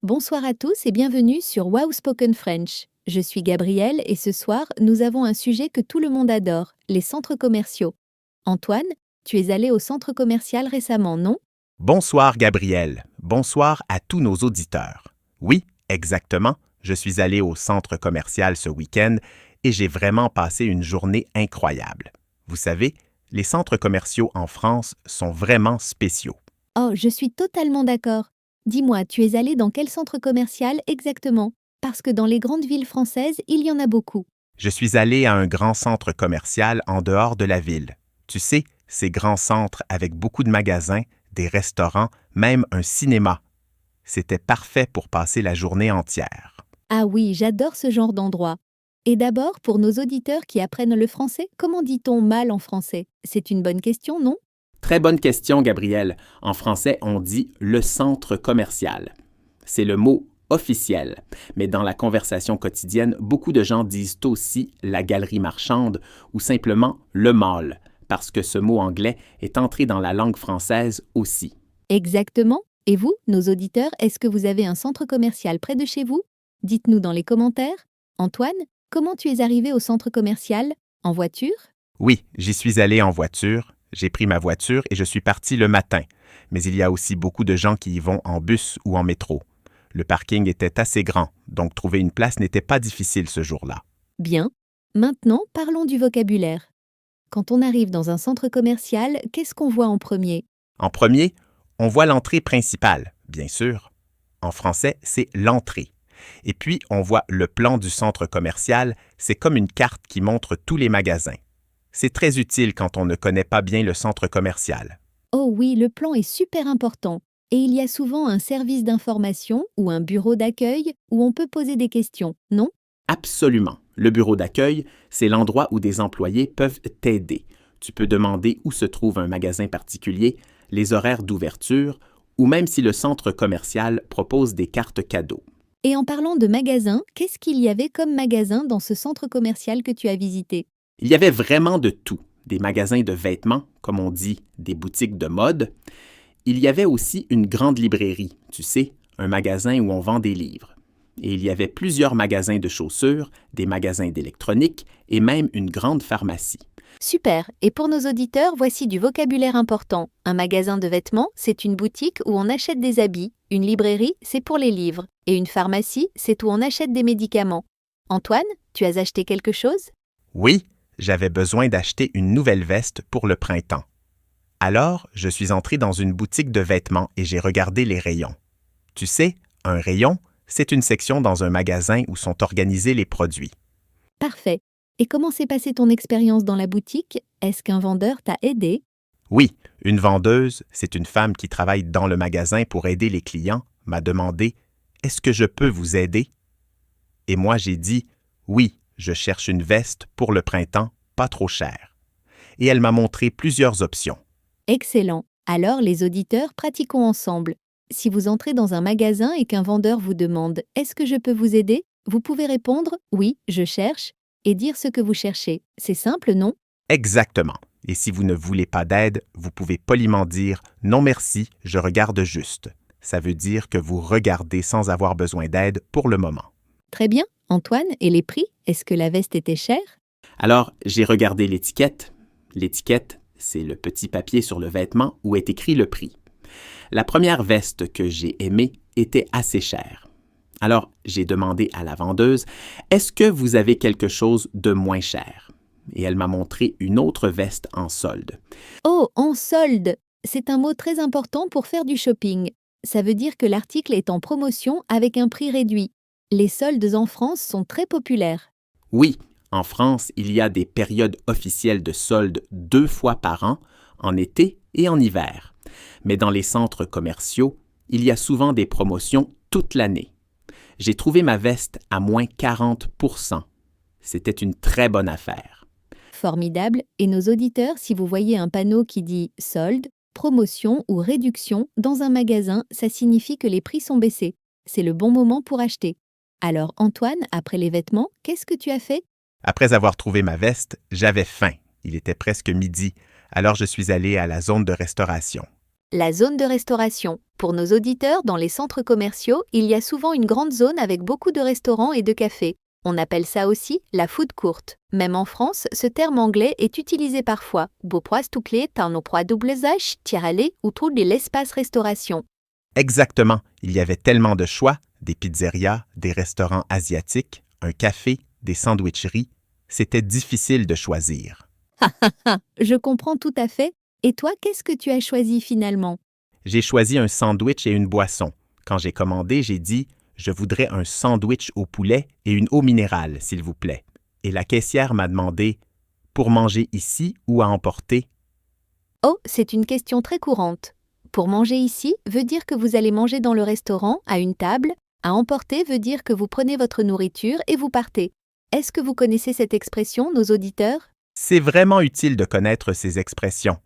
Bonsoir à tous et bienvenue sur Wow Spoken French. Je suis Gabrielle et ce soir, nous avons un sujet que tout le monde adore, les centres commerciaux. Antoine, tu es allé au centre commercial récemment, non? Bonsoir Gabriel, bonsoir à tous nos auditeurs. Oui, exactement, je suis allé au centre commercial ce week-end et j'ai vraiment passé une journée incroyable. Vous savez, les centres commerciaux en France sont vraiment spéciaux. Oh, je suis totalement d'accord. Dis-moi, tu es allé dans quel centre commercial exactement? Parce que dans les grandes villes françaises, il y en a beaucoup. Je suis allé à un grand centre commercial en dehors de la ville. Tu sais, ces grands centres avec beaucoup de magasins, des restaurants, même un cinéma. C'était parfait pour passer la journée entière. Ah oui, j'adore ce genre d'endroit. Et d'abord, pour nos auditeurs qui apprennent le français, comment dit-on mal en français? C'est une bonne question, non? Très bonne question, Gabriel. En français, on dit le centre commercial. C'est le mot officiel. Mais dans la conversation quotidienne, beaucoup de gens disent aussi la galerie marchande ou simplement le mall, parce que ce mot anglais est entré dans la langue française aussi. Exactement. Et vous, nos auditeurs, est-ce que vous avez un centre commercial près de chez vous? Dites-nous dans les commentaires. Antoine, comment tu es arrivé au centre commercial? En voiture? Oui, j'y suis allé en voiture. J'ai pris ma voiture et je suis parti le matin. Mais il y a aussi beaucoup de gens qui y vont en bus ou en métro. Le parking était assez grand, donc trouver une place n'était pas difficile ce jour-là. Bien. Maintenant, parlons du vocabulaire. Quand on arrive dans un centre commercial, qu'est-ce qu'on voit en premier? En premier, on voit l'entrée principale, bien sûr. En français, c'est l'entrée. Et puis, on voit le plan du centre commercial, c'est comme une carte qui montre tous les magasins. C'est très utile quand on ne connaît pas bien le centre commercial. Oh oui, le plan est super important. Et il y a souvent un service d'information ou un bureau d'accueil où on peut poser des questions, non? Absolument. Le bureau d'accueil, c'est l'endroit où des employés peuvent t'aider. Tu peux demander où se trouve un magasin particulier, les horaires d'ouverture, ou même si le centre commercial propose des cartes cadeaux. Et en parlant de magasins, qu'est-ce qu'il y avait comme magasin dans ce centre commercial que tu as visité? Il y avait vraiment de tout. Des magasins de vêtements, comme on dit, des boutiques de mode. Il y avait aussi une grande librairie, tu sais, un magasin où on vend des livres. Et il y avait plusieurs magasins de chaussures, des magasins d'électronique et même une grande pharmacie. Super. Et pour nos auditeurs, voici du vocabulaire important. Un magasin de vêtements, c'est une boutique où on achète des habits. Une librairie, c'est pour les livres. Et une pharmacie, c'est où on achète des médicaments. Antoine, tu as acheté quelque chose? Oui, j'avais besoin d'acheter une nouvelle veste pour le printemps. Alors, je suis entré dans une boutique de vêtements et j'ai regardé les rayons. Tu sais, un rayon, c'est une section dans un magasin où sont organisés les produits. Parfait. Et comment s'est passée ton expérience dans la boutique? Est-ce qu'un vendeur t'a aidé? Oui, une vendeuse, c'est une femme qui travaille dans le magasin pour aider les clients, m'a demandé « Est-ce que je peux vous aider? » Et moi j'ai dit « Oui, je cherche une veste pour le printemps, pas trop chère. » Et elle m'a montré plusieurs options. Excellent. Alors, les auditeurs, pratiquons ensemble. Si vous entrez dans un magasin et qu'un vendeur vous demande « Est-ce que je peux vous aider ?» vous pouvez répondre « Oui, je cherche » et dire ce que vous cherchez. C'est simple, non? Exactement. Et si vous ne voulez pas d'aide, vous pouvez poliment dire « Non merci, je regarde juste ». Ça veut dire que vous regardez sans avoir besoin d'aide pour le moment. Très bien. Antoine, et les prix? Est-ce que la veste était chère? Alors, j'ai regardé l'étiquette. L'étiquette, c'est le petit papier sur le vêtement où est écrit le prix. La première veste que j'ai aimée était assez chère. Alors, j'ai demandé à la vendeuse, « Est-ce que vous avez quelque chose de moins cher? » Et elle m'a montré une autre veste en solde. Oh, en solde! C'est un mot très important pour faire du shopping. Ça veut dire que l'article est en promotion avec un prix réduit. Les soldes en France sont très populaires. Oui, en France, il y a des périodes officielles de soldes 2 fois par an, en été et en hiver. Mais dans les centres commerciaux, il y a souvent des promotions toute l'année. J'ai trouvé ma veste à moins 40%. C'était une très bonne affaire. Formidable. Et nos auditeurs, si vous voyez un panneau qui dit « solde », promotion ou réduction dans un magasin, ça signifie que les prix sont baissés. C'est le bon moment pour acheter. Alors Antoine, après les vêtements, qu'est-ce que tu as fait? Après avoir trouvé ma veste, j'avais faim. Il était presque midi, alors je suis allé à la zone de restauration. La zone de restauration. Pour nos auditeurs, dans les centres commerciaux, il y a souvent une grande zone avec beaucoup de restaurants et de cafés. On appelle ça aussi la food court. Même en France, ce terme anglais est utilisé parfois. Boproistuklet tarnoproidublezach, tirale ou tout de l'espace restauration. Exactement, il y avait tellement de choix, des pizzerias, des restaurants asiatiques, un café, des sandwicheries. C'était difficile de choisir. Je comprends tout à fait. Et toi, qu'est-ce que tu as choisi finalement? J'ai choisi un sandwich et une boisson. Quand j'ai commandé, j'ai dit « Je voudrais un sandwich au poulet et une eau minérale, s'il vous plaît. » Et la caissière m'a demandé « Pour manger ici ou à emporter? » Oh, c'est une question très courante. Pour manger ici veut dire que vous allez manger dans le restaurant, à une table. À emporter veut dire que vous prenez votre nourriture et vous partez. Est-ce que vous connaissez cette expression, nos auditeurs? C'est vraiment utile de connaître ces expressions.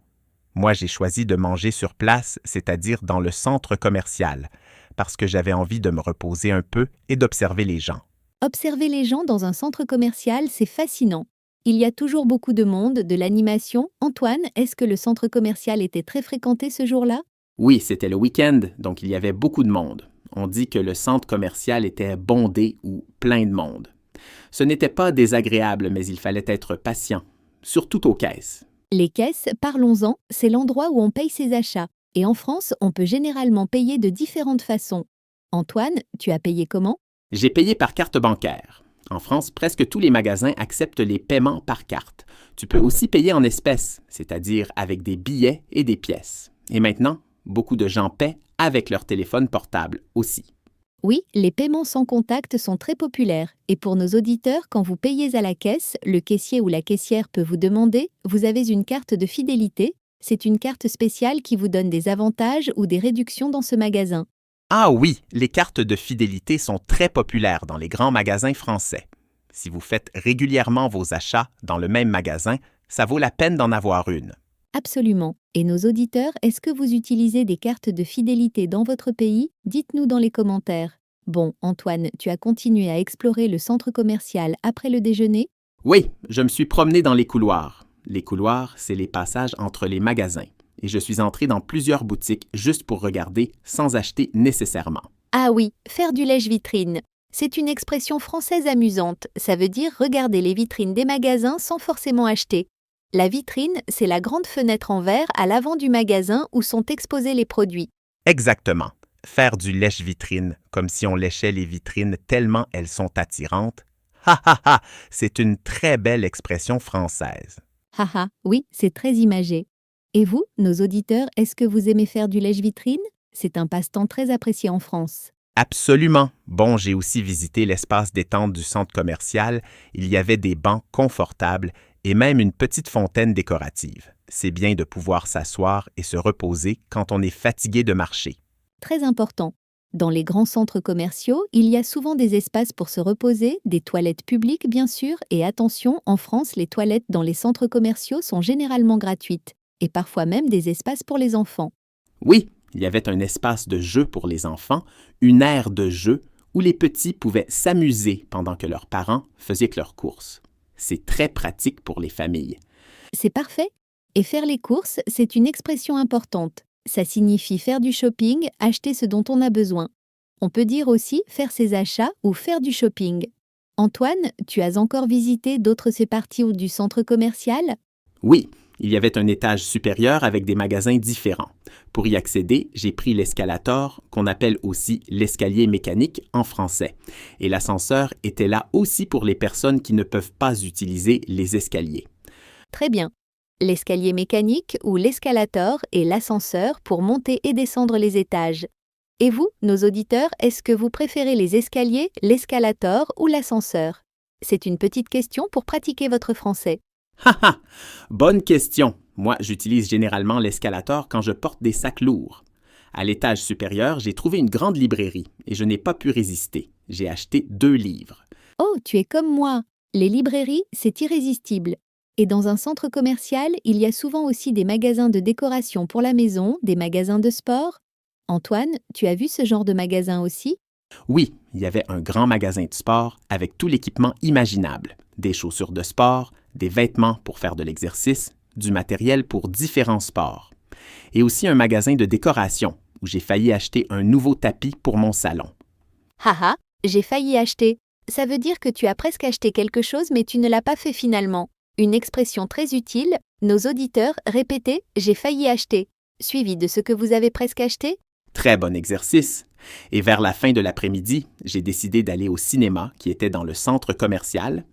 Moi, j'ai choisi de manger sur place, c'est-à-dire dans le centre commercial, parce que j'avais envie de me reposer un peu et d'observer les gens. Observer les gens dans un centre commercial, c'est fascinant. Il y a toujours beaucoup de monde, de l'animation. Antoine, est-ce que le centre commercial était très fréquenté ce jour-là? Oui, c'était le week-end, donc il y avait beaucoup de monde. On dit que le centre commercial était bondé ou plein de monde. Ce n'était pas désagréable, mais il fallait être patient, surtout aux caisses. Les caisses, parlons-en, c'est l'endroit où on paye ses achats. Et en France, on peut généralement payer de différentes façons. Antoine, tu as payé comment? J'ai payé par carte bancaire. En France, presque tous les magasins acceptent les paiements par carte. Tu peux aussi payer en espèces, c'est-à-dire avec des billets et des pièces. Et maintenant, beaucoup de gens paient avec leur téléphone portable aussi. Oui, les paiements sans contact sont très populaires. Et pour nos auditeurs, quand vous payez à la caisse, le caissier ou la caissière peut vous demander « Vous avez une carte de fidélité ?» C'est une carte spéciale qui vous donne des avantages ou des réductions dans ce magasin. Ah oui, les cartes de fidélité sont très populaires dans les grands magasins français. Si vous faites régulièrement vos achats dans le même magasin, ça vaut la peine d'en avoir une. Absolument. Et nos auditeurs, est-ce que vous utilisez des cartes de fidélité dans votre pays? Dites-nous dans les commentaires. Bon, Antoine, tu as continué à explorer le centre commercial après le déjeuner? Oui, je me suis promené dans les couloirs. Les couloirs, c'est les passages entre les magasins. Et je suis entré dans plusieurs boutiques juste pour regarder sans acheter nécessairement. Ah oui, faire du lèche-vitrine. C'est une expression française amusante. Ça veut dire regarder les vitrines des magasins sans forcément acheter. La vitrine, c'est la grande fenêtre en verre à l'avant du magasin où sont exposés les produits. Exactement. Faire du lèche-vitrine, comme si on léchait les vitrines tellement elles sont attirantes. Ha ha ha! C'est une très belle expression française. Haha, oui, c'est très imagé. Et vous, nos auditeurs, est-ce que vous aimez faire du lèche-vitrine? C'est un passe-temps très apprécié en France. Absolument. Bon, j'ai aussi visité l'espace détente du centre commercial. Il y avait des bancs confortables et même une petite fontaine décorative. C'est bien de pouvoir s'asseoir et se reposer quand on est fatigué de marcher. Très important. Dans les grands centres commerciaux, il y a souvent des espaces pour se reposer, des toilettes publiques bien sûr, et attention, en France, les toilettes dans les centres commerciaux sont généralement gratuites, et parfois même des espaces pour les enfants. Oui, il y avait un espace de jeu pour les enfants, une aire de jeu où les petits pouvaient s'amuser pendant que leurs parents faisaient leurs courses. C'est très pratique pour les familles. C'est parfait. Et faire les courses, c'est une expression importante. Ça signifie faire du shopping, acheter ce dont on a besoin. On peut dire aussi faire ses achats ou faire du shopping. Antoine, tu as encore visité d'autres parties du centre commercial? Oui, il y avait un étage supérieur avec des magasins différents. Pour y accéder, j'ai pris l'escalator, qu'on appelle aussi l'escalier mécanique en français. Et l'ascenseur était là aussi pour les personnes qui ne peuvent pas utiliser les escaliers. Très bien. L'escalier mécanique ou l'escalator est l'ascenseur pour monter et descendre les étages. Et vous, nos auditeurs, est-ce que vous préférez les escaliers, l'escalator ou l'ascenseur? C'est une petite question pour pratiquer votre français. Haha! Bonne question. Moi, j'utilise généralement l'escalator quand je porte des sacs lourds. À l'étage supérieur, j'ai trouvé une grande librairie et je n'ai pas pu résister. J'ai acheté 2 livres. Oh, tu es comme moi. Les librairies, c'est irrésistible. Et dans un centre commercial, il y a souvent aussi des magasins de décoration pour la maison, des magasins de sport. Antoine, tu as vu ce genre de magasin aussi? Oui, il y avait un grand magasin de sport avec tout l'équipement imaginable. Des chaussures de sport, des vêtements pour faire de l'exercice, du matériel pour différents sports. Et aussi un magasin de décoration où j'ai failli acheter un nouveau tapis pour mon salon. Haha, j'ai failli acheter. Ça veut dire que tu as presque acheté quelque chose mais tu ne l'as pas fait finalement. Une expression très utile, nos auditeurs répétez « j'ai failli acheter », suivi de ce que vous avez presque acheté. Très bon exercice. Et vers la fin de l'après-midi, j'ai décidé d'aller au cinéma qui était dans le centre commercial.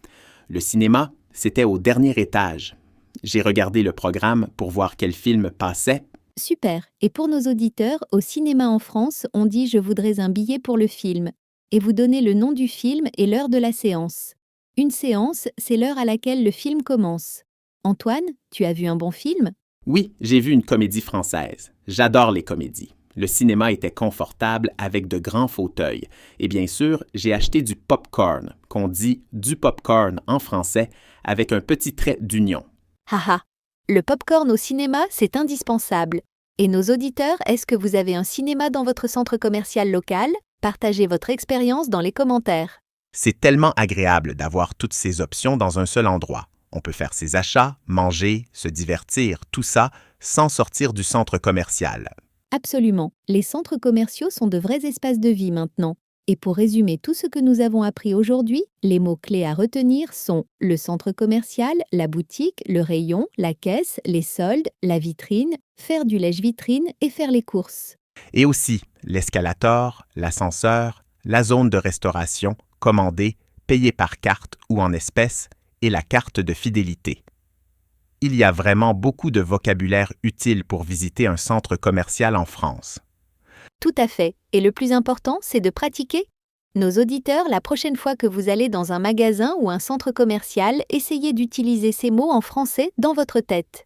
Le cinéma, c'était au dernier étage. J'ai regardé le programme pour voir quel film passait. Super. Et pour nos auditeurs, au cinéma en France, on dit « je voudrais un billet pour le film » et vous donnez le nom du film et l'heure de la séance. Une séance, c'est l'heure à laquelle le film commence. Antoine, tu as vu un bon film? Oui, j'ai vu une comédie française. J'adore les comédies. Le cinéma était confortable avec de grands fauteuils. Et bien sûr, j'ai acheté du popcorn, qu'on dit du popcorn en français, avec un petit trait d'union. Haha. Le popcorn au cinéma, c'est indispensable. Et nos auditeurs, est-ce que vous avez un cinéma dans votre centre commercial local? Partagez votre expérience dans les commentaires. C'est tellement agréable d'avoir toutes ces options dans un seul endroit. On peut faire ses achats, manger, se divertir, tout ça sans sortir du centre commercial. Absolument. Les centres commerciaux sont de vrais espaces de vie maintenant. Et pour résumer tout ce que nous avons appris aujourd'hui, les mots-clés à retenir sont le centre commercial, la boutique, le rayon, la caisse, les soldes, la vitrine, faire du lèche-vitrine et faire les courses. Et aussi l'escalator, l'ascenseur, la zone de restauration, commander, payer par carte ou en espèces et la carte de fidélité. Il y a vraiment beaucoup de vocabulaire utile pour visiter un centre commercial en France. Tout à fait. Et le plus important, c'est de pratiquer. Nos auditeurs, la prochaine fois que vous allez dans un magasin ou un centre commercial, essayez d'utiliser ces mots en français dans votre tête.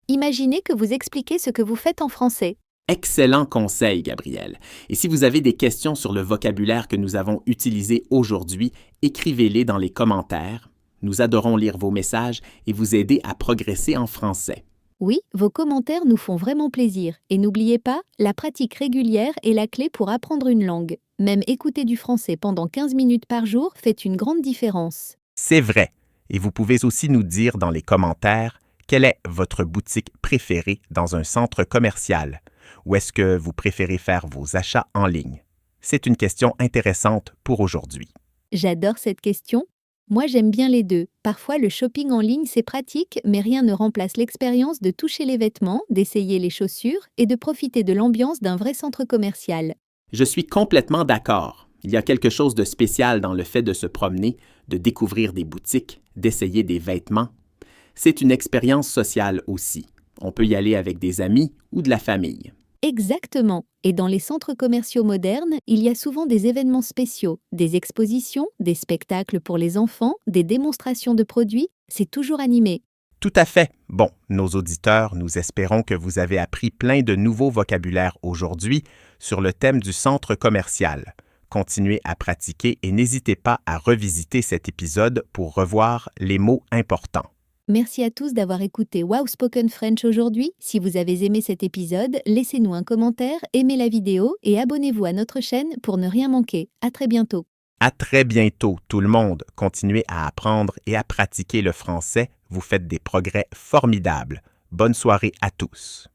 Imaginez que vous expliquez ce que vous faites en français. Excellent conseil, Gabriel. Et si vous avez des questions sur le vocabulaire que nous avons utilisé aujourd'hui, écrivez-les dans les commentaires. Nous adorons lire vos messages et vous aider à progresser en français. Oui, vos commentaires nous font vraiment plaisir. Et n'oubliez pas, la pratique régulière est la clé pour apprendre une langue. Même écouter du français pendant 15 minutes par jour fait une grande différence. C'est vrai. Et vous pouvez aussi nous dire dans les commentaires quelle est votre boutique préférée dans un centre commercial. Ou est-ce que vous préférez faire vos achats en ligne? C'est une question intéressante pour aujourd'hui. J'adore cette question. Moi, j'aime bien les deux. Parfois, le shopping en ligne, c'est pratique, mais rien ne remplace l'expérience de toucher les vêtements, d'essayer les chaussures et de profiter de l'ambiance d'un vrai centre commercial. Je suis complètement d'accord. Il y a quelque chose de spécial dans le fait de se promener, de découvrir des boutiques, d'essayer des vêtements. C'est une expérience sociale aussi. On peut y aller avec des amis ou de la famille. Exactement. Et dans les centres commerciaux modernes, il y a souvent des événements spéciaux, des expositions, des spectacles pour les enfants, des démonstrations de produits. C'est toujours animé. Tout à fait. Bon, nos auditeurs, nous espérons que vous avez appris plein de nouveaux vocabulaires aujourd'hui sur le thème du centre commercial. Continuez à pratiquer et n'hésitez pas à revisiter cet épisode pour revoir les mots importants. Merci à tous d'avoir écouté Wow Spoken French aujourd'hui. Si vous avez aimé cet épisode, laissez-nous un commentaire, aimez la vidéo et abonnez-vous à notre chaîne pour ne rien manquer. À très bientôt. À très bientôt, tout le monde. Continuez à apprendre et à pratiquer le français. Vous faites des progrès formidables. Bonne soirée à tous.